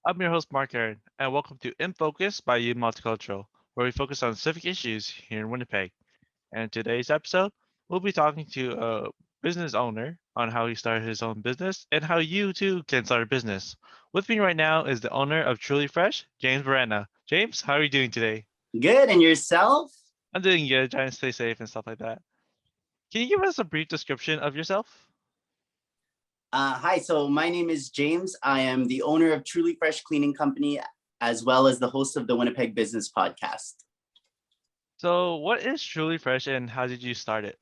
I'm your host, Mark Aaron, and welcome to In Focus by U Multicultural, where we focus on civic issues here in Winnipeg. And in today's episode, we'll be talking to a business owner on how he started his own business and how you too can start a business. With me right now is the owner of Truly Fresh, James Berena. James, how are you doing today? Good. And yourself? I'm doing good, trying to stay safe and stuff like that. Can you give us a brief description of yourself? Hi. So my name is James. I am the owner of Truly Fresh Cleaning Company, as well as the host of the Winnipeg Business Podcast. So, what is Truly Fresh and how did you start it?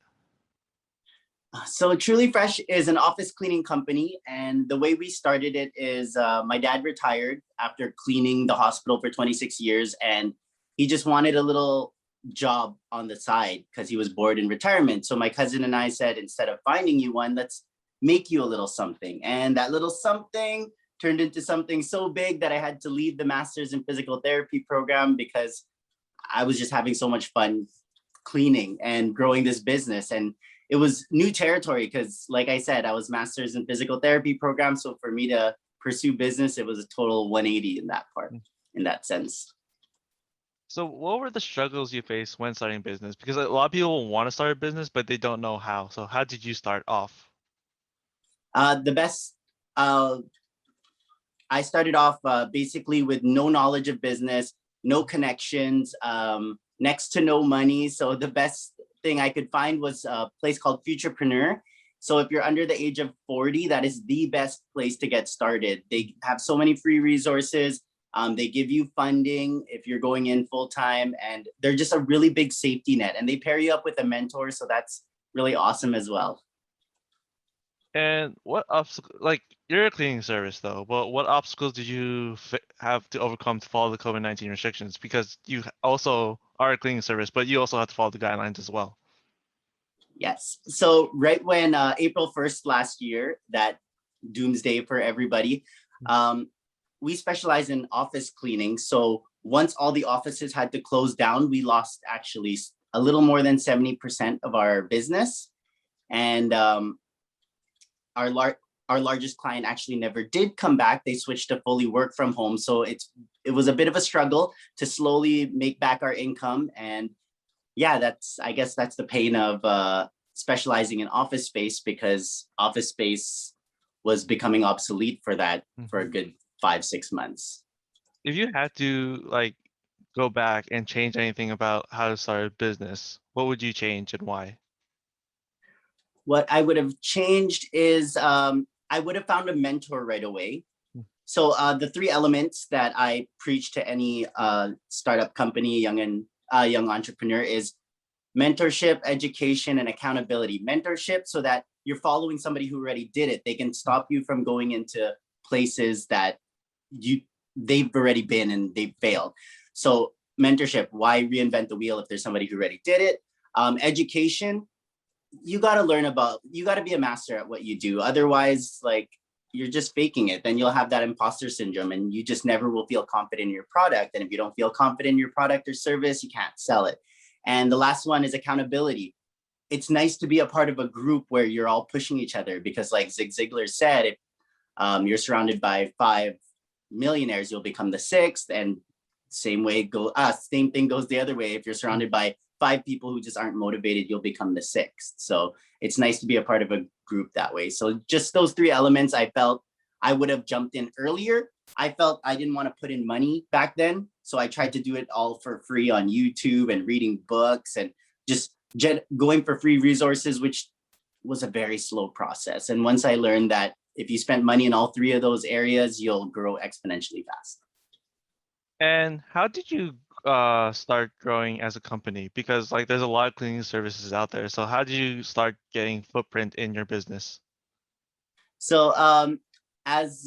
So Truly Fresh is an office cleaning company, and the way we started it is my dad retired after cleaning the hospital for 26 years, and he just wanted a little job on the side because he was bored in retirement. So my cousin and I said, instead of finding you one, let's make you a little something. And that little something turned into something so big that I had to leave the master's in physical therapy program because I was just having so much fun cleaning and growing this business. And it was new territory because, like I said, I was master's in physical therapy program. So for me to pursue business, it was a total 180 in that part, in that sense. So, what were the struggles you faced when starting business? Because a lot of people want to start a business, but they don't know how. So, how did you start off? The best, uh, I started off basically with no knowledge of business, no connections, next to no money. So the best thing I could find was a place called Futurepreneur. So if you're under the age of 40, that is the best place to get started. They have so many free resources. They give you funding if you're going in full time, and they're just a really big safety net. And they pair you up with a mentor, so that's really awesome as well. And what obstacle, like you're a cleaning service though, but what obstacles did you have to overcome to follow the COVID-19 restrictions? Because you also are a cleaning service, but you also have to follow the guidelines as well. Yes. So right when April 1st last year, that doomsday for everybody, um, we specialize in office cleaning. So once all the offices had to close down, we lost actually a little more than 70% of our business. And our our largest client actually never did come back. They switched to fully work from home. So it was a bit of a struggle to slowly make back our income. And yeah, I guess that's the pain of specializing in office space, because office space was becoming obsolete for that for Mhm. a good 5 6 months. If you had to like go back and change anything about how to start a business, what would you change and why? What I would have changed is I would have found a mentor right away. Mm. So the three elements that I preach to any startup company, young entrepreneur, is mentorship, education, and accountability. Mentorship, so that you're following somebody who already did it. They can stop you from going into places that you they've already been and they've failed. So mentorship, why reinvent the wheel if there's somebody who already did it? Education, you got to you got to be a master at what you do. Otherwise, like, you're just faking it. Then you'll have that imposter syndrome and you just never will feel confident in your product. And if you don't feel confident in your product or service, you can't sell it. And the last one is accountability. It's nice to be a part of a group where you're all pushing each other, because like Zig Ziglar said, if you're surrounded by five millionaires, you'll become the sixth. And same thing goes the other way. If you're surrounded by five people who just aren't motivated, you'll become the sixth. So it's nice to be a part of a group that way. So just those three elements, I felt I would have jumped in earlier. I felt I didn't want to put in money back then. So I tried to do it all for free on YouTube and reading books and just going for free resources, which was a very slow process. And once I learned that if you spent money in all three of those areas, you'll grow exponentially fast. And how did you start growing as a company? Because like there's a lot of cleaning services out there. So how did you start getting footprint in your business? So as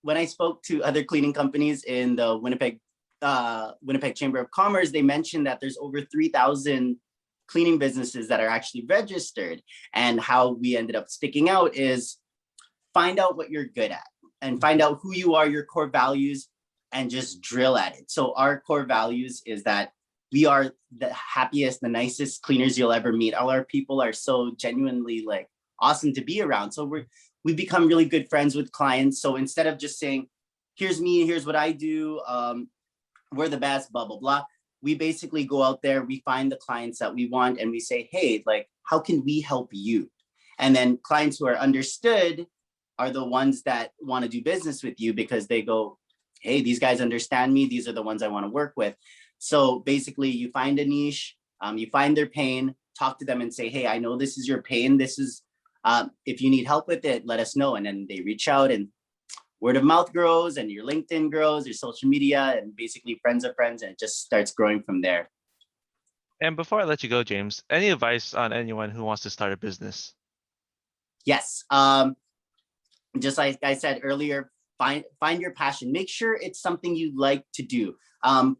when I spoke to other cleaning companies in the Winnipeg Chamber of Commerce, they mentioned that there's over 3,000 cleaning businesses that are actually registered. And how we ended up sticking out is find out what you're good at and find out who you are, your core values, and just drill at it. So our core values is that we are the happiest, the nicest cleaners you'll ever meet. All our people are so genuinely awesome to be around. So we become really good friends with clients. So instead of just saying, here's me, here's what I do. We're the best, blah, blah, blah. We basically go out there, we find the clients that we want, and we say, hey, like, how can we help you? And then clients who are understood are the ones that want to do business with you because they go, hey, these guys understand me. These are the ones I want to work with. So basically, you find a niche, you find their pain, talk to them and say, hey, I know this is your pain. This is, if you need help with it, let us know. And then they reach out and word of mouth grows and your LinkedIn grows, your social media, and basically friends of friends, and it just starts growing from there. And before I let you go, James, any advice on anyone who wants to start a business? Yes. Just like I said earlier, find your passion. Make sure it's something you like to do.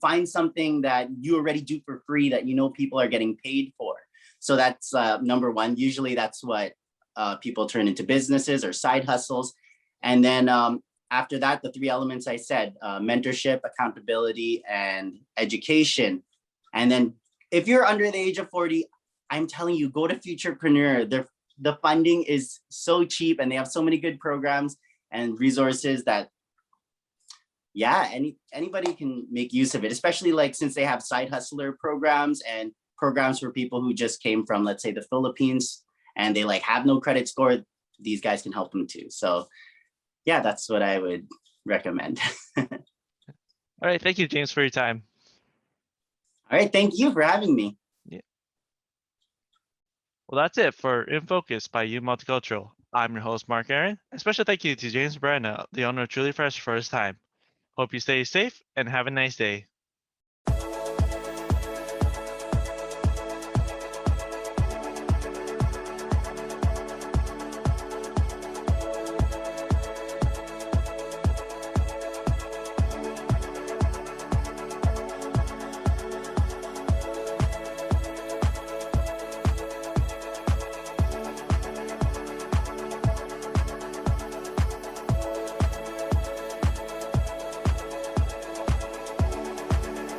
Find something that you already do for free that you know people are getting paid for. So that's number one. Usually that's what people turn into businesses or side hustles. And then after that, the three elements I said, mentorship, accountability, and education. And then if you're under the age of 40, I'm telling you, go to Futurepreneur. The funding is so cheap and they have so many good programs and resources that, yeah, anybody can make use of it, especially like since they have side hustler programs and programs for people who just came from, let's say, the Philippines and they like have no credit score. These guys can help them too. So yeah, that's what I would recommend. All right. Thank you, James, for your time. All right. Thank you for having me. Yeah. Well, that's it for In Focus by U Multicultural. I'm your host, Mark Aaron. A special thank you to James Berena, the owner of Truly Fresh, for his time. Hope you stay safe and have a nice day.